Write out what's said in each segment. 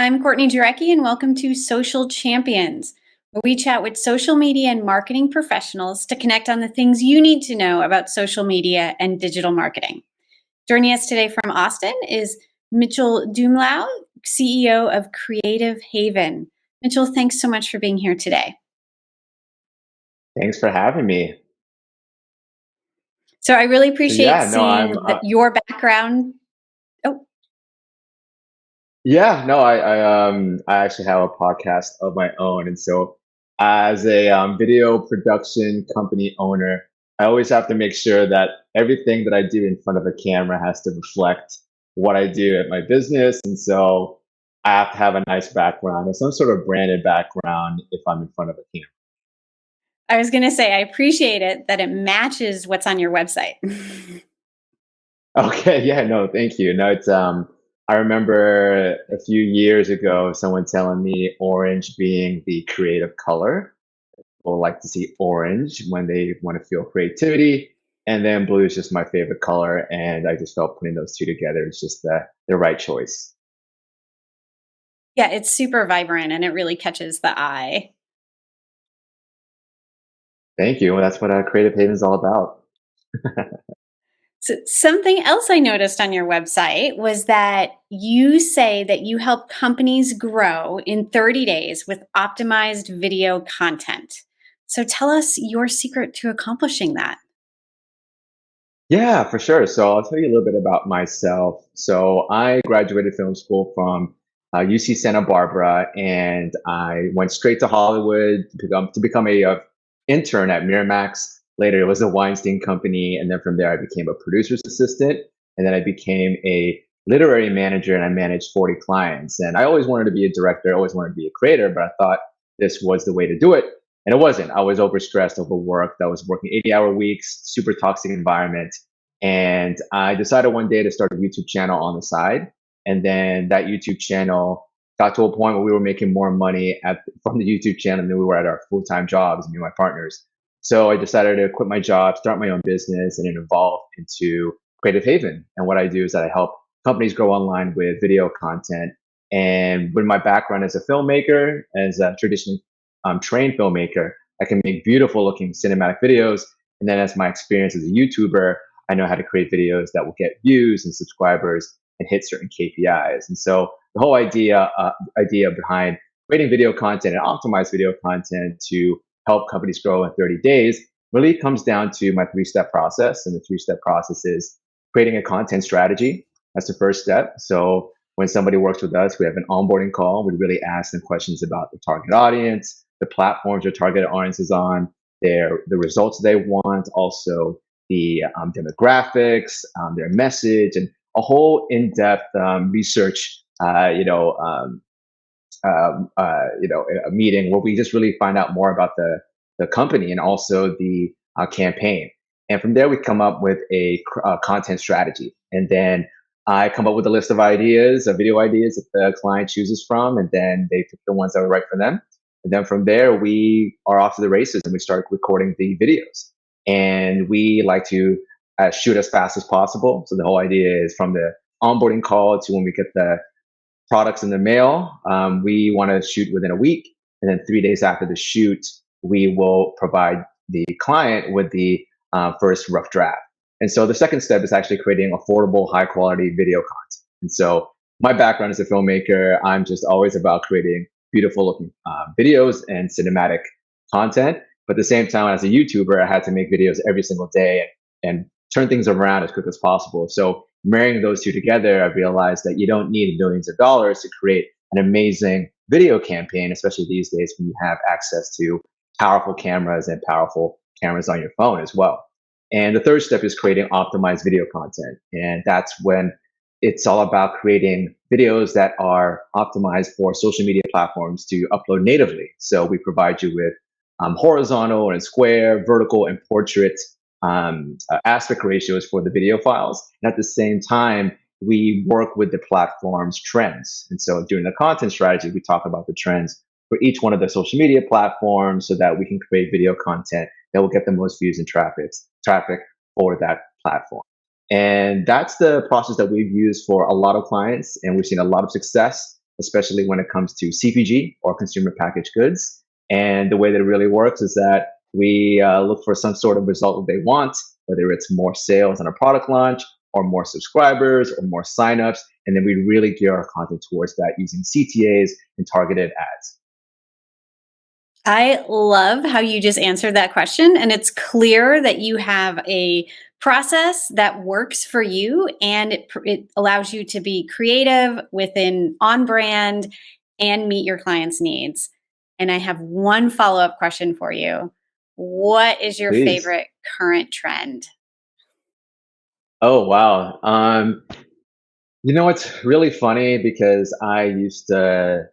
I'm Courtney Jarecki, and welcome to Social Champions, where we chat with social media and marketing professionals to connect on the things you need to know about social media and digital marketing. Joining us today from Austin is Mitchel Dumlao, CEO of Creative Haven. Mitchel, thanks so much for being here today. Thanks for having me. So I really So appreciate yeah, no, seeing your background. Oh, I actually have a podcast of my own, and so as a video production company owner, I always have to make sure that everything that I do in front of a camera has to reflect what I do at my business, and so I have to have a nice background or some sort of branded background if I'm in front of a camera. I was going to say, I appreciate it that it matches what's on your website. Okay, yeah, no, thank you. No, it's I remember a few years ago someone telling me orange being the creative color. People like to see orange when they want to feel creativity, and then blue is just my favorite color, and I just felt putting those two together is just the right choice. Yeah, it's super vibrant and it really catches the eye. Thank you. Well, that's what Creative Haven is all about. So something else I noticed on your website was that you say that you help companies grow in 30 days with optimized video content. So tell us your secret to accomplishing that. Yeah, for sure. So I'll tell you a little bit about myself. So I graduated film school from UC Santa Barbara, and I went straight to Hollywood to become a intern at Miramax. Later, it was a Weinstein Company, and then from there, I became a producer's assistant, and then I became a literary manager, and I managed 40 clients. And I always wanted to be a director, I always wanted to be a creator, but I thought this was the way to do it. And it wasn't. I was overstressed, overworked. I was working 80-hour weeks, super toxic environment. And I decided one day to start a YouTube channel on the side. And then that YouTube channel got to a point where we were making more money from the YouTube channel than we were at our full-time jobs, me and my partners. So I decided to quit my job, start my own business, and it evolved into Creative Haven. And what I do is that I help companies grow online with video content. And with my background as a filmmaker, as a traditionally trained filmmaker, I can make beautiful looking cinematic videos. And then as my experience as a YouTuber, I know how to create videos that will get views and subscribers and hit certain KPIs. And so the whole idea behind creating video content and optimize video content to help companies grow in 30 days really comes down to my three-step process. And the three-step process is creating a content strategy. That's the first step. So when somebody works with us, we have an onboarding call. We really ask them questions about the target audience, the platforms their target audience is on, the results they want, also the demographics, their message, and a whole in-depth research. A meeting where we just really find out more about the company and also the campaign. And from there, we come up with a content strategy, and then I come up with a list of ideas, video ideas that the client chooses from, and then they pick the ones that are right for them. And then from there, we are off to the races and we start recording the videos. And we like to shoot as fast as possible. So the whole idea is from the onboarding call to when we get the products in the mail, we want to shoot within a week. And then 3 days after the shoot, we will provide the client with the first rough draft. And so the second step is actually creating affordable, high quality video content. And so my background as a filmmaker, I'm just always about creating beautiful looking videos and cinematic content. But at the same time, as a YouTuber, I had to make videos every single day and turn things around as quick as possible. So marrying those two together, I realized that you don't need millions of dollars to create an amazing video campaign, especially these days when you have access to powerful cameras and powerful cameras on your phone as well. And the third step is creating optimized video content. And that's when it's all about creating videos that are optimized for social media platforms to upload natively. So we provide you with horizontal and square, vertical and portrait aspect ratios for the video files. And at the same time, we work with the platform's trends. And so during the content strategy, we talk about the trends for each one of the social media platforms so that we can create video content that will get the most views and traffic for that platform. And that's the process that we've used for a lot of clients, and we've seen a lot of success. especially when it comes to CPG or consumer packaged goods. And the way that it really works is that we look for some sort of result that they want, whether it's more sales on a product launch or more subscribers or more signups. And then we really gear our content towards that using CTAs and targeted ads. I love how you just answered that question. And it's clear that you have a process that works for you and it allows you to be creative within on brand and meet your clients' needs. And I have one follow up question for you. What is your Please. favorite current trend? Oh, wow. It's really funny because I used to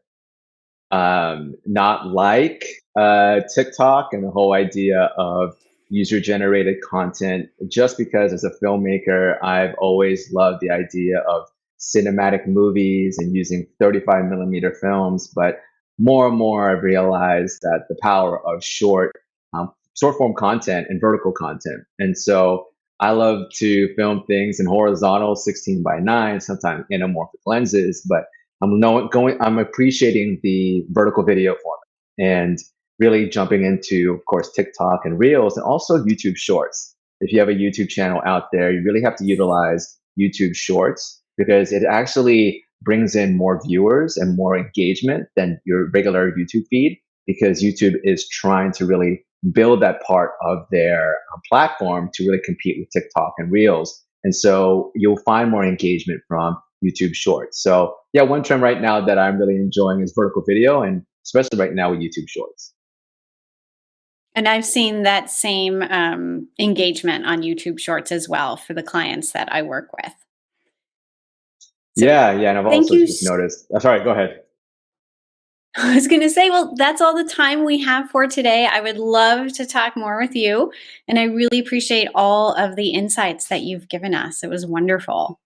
not like TikTok and the whole idea of user generated content, just because as a filmmaker, I've always loved the idea of cinematic movies and using 35 millimeter films. But more and more, I've realized that the power of short form content and vertical content. And so I love to film things in horizontal 16 by 9, sometimes anamorphic lenses, but I'm appreciating the vertical video format and really jumping into, of course, TikTok and Reels and also YouTube Shorts. If you have a YouTube channel out there, you really have to utilize YouTube Shorts because it actually brings in more viewers and more engagement than your regular YouTube feed, because YouTube is trying to really build that part of their platform to really compete with TikTok and Reels. And so you'll find more engagement from YouTube Shorts. So yeah, one trend right now that I'm really enjoying is vertical video, and especially right now with YouTube Shorts. And I've seen that same engagement on YouTube Shorts as well for the clients that I work with. So Yeah, yeah, and I've thank also you. just noticed. Sorry, go ahead. I was going to say, well, that's all the time we have for today. I would love to talk more with you. And I really appreciate all of the insights that you've given us. It was wonderful.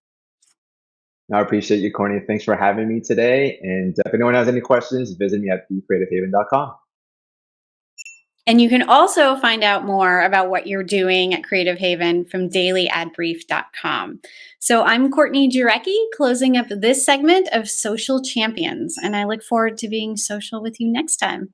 I appreciate you, Courtney. Thanks for having me today. And if anyone has any questions, visit me at thecreativehaven.com. And you can also find out more about what you're doing at Creative Haven from dailyadbrief.com. So I'm Courtney Jurecki, closing up this segment of Social Champions, and I look forward to being social with you next time.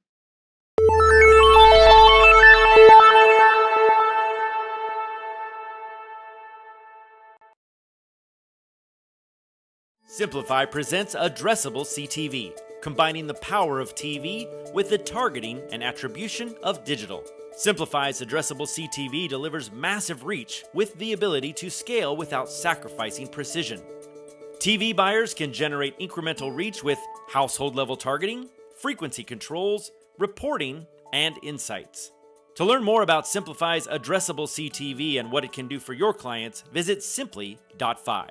Simplify presents Addressable CTV, combining the power of TV with the targeting and attribution of digital. Simplify's Addressable CTV delivers massive reach with the ability to scale without sacrificing precision. TV buyers can generate incremental reach with household-level targeting, frequency controls, reporting, and insights. To learn more about Simplify's Addressable CTV and what it can do for your clients, visit simply.fi.